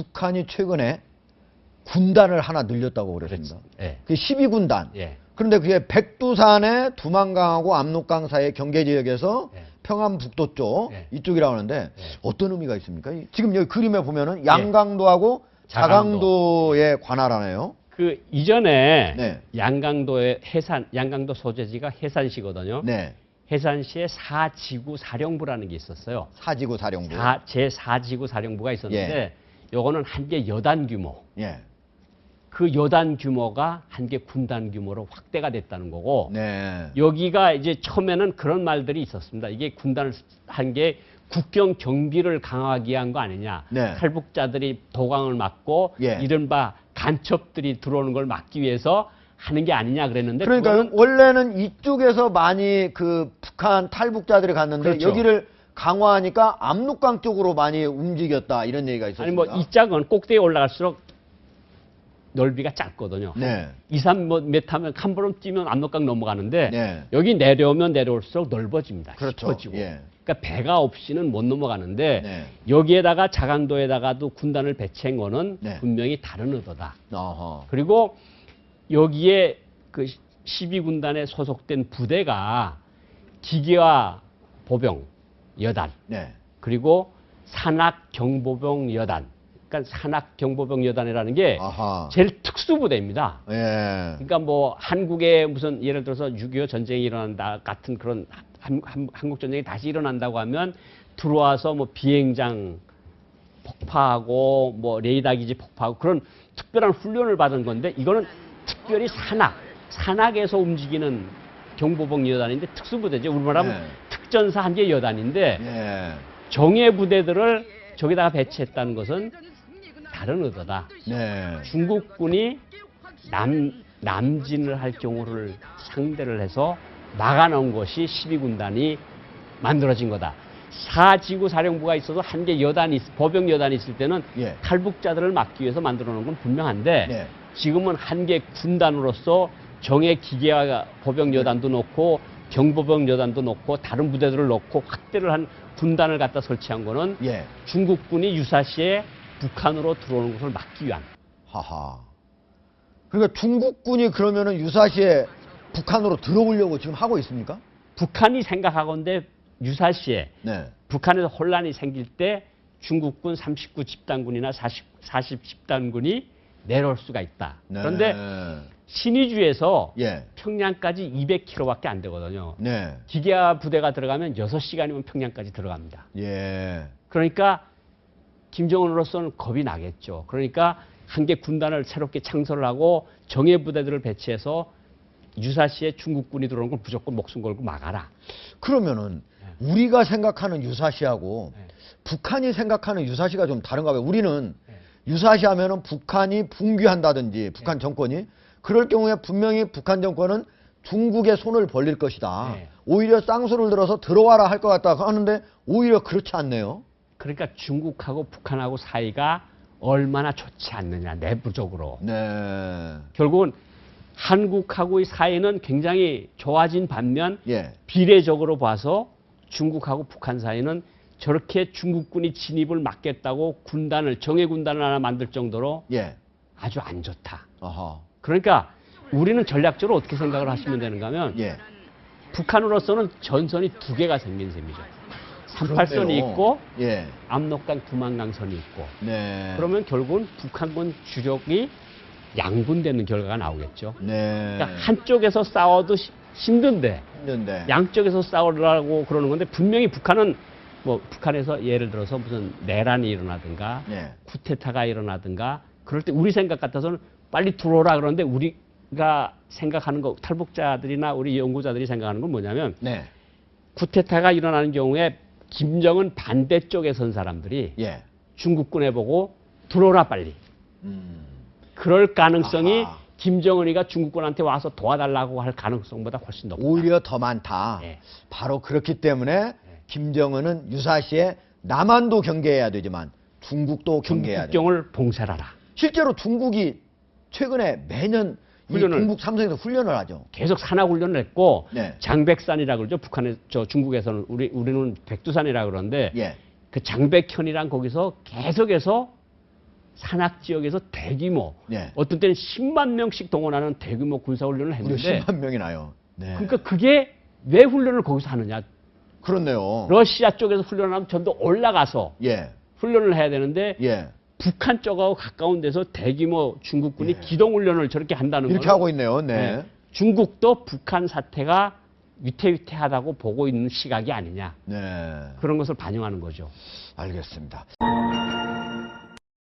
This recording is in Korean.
북한이 최근에 군단을 하나 늘렸다고 그랬습니다. 예. 그게 12군단. 예. 그런데 그게 백두산의 두만강하고 압록강 사이의 경계 지역에서 예. 평안북도 쪽 예. 이쪽이라고 하는데 예. 어떤 의미가 있습니까? 지금 여기 그림에 보면은 양강도하고 자강도에 관할하네요. 그 이전에 네. 양강도의 양강도 소재지가 해산시거든요. 네. 해산시에 4지구 사령부라는 게 있었어요. 사지구 사령부. 제4지구 사령부가 있었는데 요거는 한 개 여단 규모. 예. 그 여단 규모가 한 개 군단 규모로 확대가 됐다는 거고 네. 여기가 이제 처음에는 그런 말들이 있었습니다. 이게 군단을 한 게 국경 경비를 강화하기 위한 거 아니냐. 네. 탈북자들이 도강을 막고 예. 이른바 간첩들이 들어오는 걸 막기 위해서 하는 게 아니냐 그랬는데 그러니까 그거는 원래는 이쪽에서 많이 그 북한 탈북자들이 갔는데 그렇죠. 여기를 강화하니까 압록강 쪽으로 많이 움직였다 이런 얘기가 있었습니다. 아니 뭐 이 짝은 꼭대기에 올라갈수록 넓이가 짧거든요. 네. 2, 3m 하면 한 걸음 뛰면 압록강 넘어가는데 네. 여기 내려오면 내려올수록 넓어집니다. 그렇죠. 깊어지고. 예. 그러니까 배가 없이는 못 넘어가는데 네. 여기에다가 자강도에다가도 군단을 배치한 거는 네. 분명히 다른 의도다. 어허. 그리고 여기에 그 12군단에 소속된 부대가 기계화 보병 여단 네. 그리고 산악 경보병 여단. 그러니까 산악 경보병 여단이라는 게 아하. 제일 특수부대입니다. 예. 그러니까 뭐 한국에 무슨 예를 들어서 6.25 전쟁이 일어난다 같은 그런 한국 전쟁이 다시 일어난다고 하면 들어와서 뭐 비행장 폭파하고 뭐 레이더 기지 폭파하고 그런 특별한 훈련을 받은 건데 이거는 특별히 산악에서 움직이는 경보병 여단인데 특수부대죠. 우리말 하면 네. 특전사 한 개 여단인데 예. 정예 부대들을 저기다가 배치했다는 것은 다른 의도다. 네. 중국군이 남진을 할 경우를 상대를 해서 막아놓은 것이 12군단이 만들어진 거다. 4지구 사령부가 있어도 한 개 보병 여단이 있을 때는 예. 탈북자들을 막기 위해서 만들어 놓은 건 분명한데 네. 지금은 한 개 군단으로서 정예 기계화 보병 여단도 놓고 경보병 여단도 놓고 다른 부대들을 놓고 확대를 한 군단을 갖다 설치한 거는 예. 중국군이 유사시에 북한으로 들어오는 것을 막기 위한. 하하. 그러니까 중국군이 그러면은 유사시에 북한으로 들어오려고 지금 하고 있습니까? 북한이 생각하건대 유사시에 네. 북한에서 혼란이 생길 때 중국군 39 집단군이나 40 집단군이 내려올 수가 있다. 네. 그런데 신의주에서 예. 평양까지 200km밖에 안 되거든요. 네. 기계화 부대가 들어가면 6시간이면 평양까지 들어갑니다. 예. 그러니까 김정은으로서는 겁이 나겠죠. 그러니까 한 개 군단을 새롭게 창설을 하고 정예 부대들을 배치해서 유사시에 중국군이 들어오는 걸 무조건 목숨 걸고 막아라. 그러면은 우리가 생각하는 유사시하고 네. 북한이 생각하는 유사시가 좀 다른가 봐요. 우리는 네. 유사시 하면은 북한이 붕괴한다든지 북한 정권이 그럴 경우에 분명히 북한 정권은 중국의 손을 벌릴 것이다. 네. 오히려 쌍수를 들어서 들어와라 할 것 같다 하는데 오히려 그렇지 않네요. 그러니까 중국하고 북한하고 사이가 얼마나 좋지 않느냐 내부적으로. 네. 결국은 한국하고의 사이는 굉장히 좋아진 반면 예. 비례적으로 봐서 중국하고 북한 사이는 저렇게 중국군이 진입을 막겠다고 정예 군단을 하나 만들 정도로 예. 아주 안 좋다. 아하. 그러니까 우리는 전략적으로 어떻게 생각을 하시면 되는가 하면 예. 북한으로서는 전선이 두 개가 생긴 셈이죠. 38선이 그렇네요. 있고 예. 압록강 두만강선이 있고 네. 그러면 결국은 북한군 주력이 양분되는 결과가 나오겠죠. 네. 그러니까 한쪽에서 싸워도 힘든데 힘든데. 양쪽에서 싸우라고 그러는 건데 분명히 북한은 뭐 북한에서 예를 들어서 무슨 내란이 일어나든가 네. 쿠데타가 일어나든가 그럴 때 우리 생각 같아서는 빨리 들어오라 그러는데 우리가 생각하는 거 탈북자들이나 우리 연구자들이 생각하는 건 뭐냐면 네. 쿠데타가 일어나는 경우에 김정은 반대쪽에 선 사람들이 예. 중국군에 보고 들어오라 빨리. 그럴 가능성이 아하. 김정은이가 중국군한테 와서 도와달라고 할 가능성보다 훨씬 높다. 오히려 더 많다. 예. 바로 그렇기 때문에 김정은은 유사시에 남한도 경계해야 되지만 중국도 경계해야 돼. 중국경을 봉쇄하라. 실제로 중국이 최근에 매년 이 훈련을- 중국 삼성에서 훈련을 하죠. 계속 산악훈련을 했고 네. 장백산이라고 그러죠. 중국에서는 우리는 백두산이라고 그러는데 예. 그 장백현이랑 거기서 계속해서 산악 지역에서 대규모 네. 어떤 때는 10만 명씩 동원하는 대규모 군사훈련을 무려 했는데 10만 명이 나요. 네. 그러니까 그게 왜 훈련을 거기서 하느냐. 그렇네요. 러시아 쪽에서 훈련하면 좀 더 올라가서 예. 훈련을 해야 되는데 예. 북한 쪽하고 가까운 데서 대규모 중국군이 예. 기동훈련을 저렇게 한다는 이렇게 거는 하고 있네요. 네. 네. 중국도 북한 사태가 위태위태하다고 보고 있는 시각이 아니냐. 네. 그런 것을 반영하는 거죠. 알겠습니다.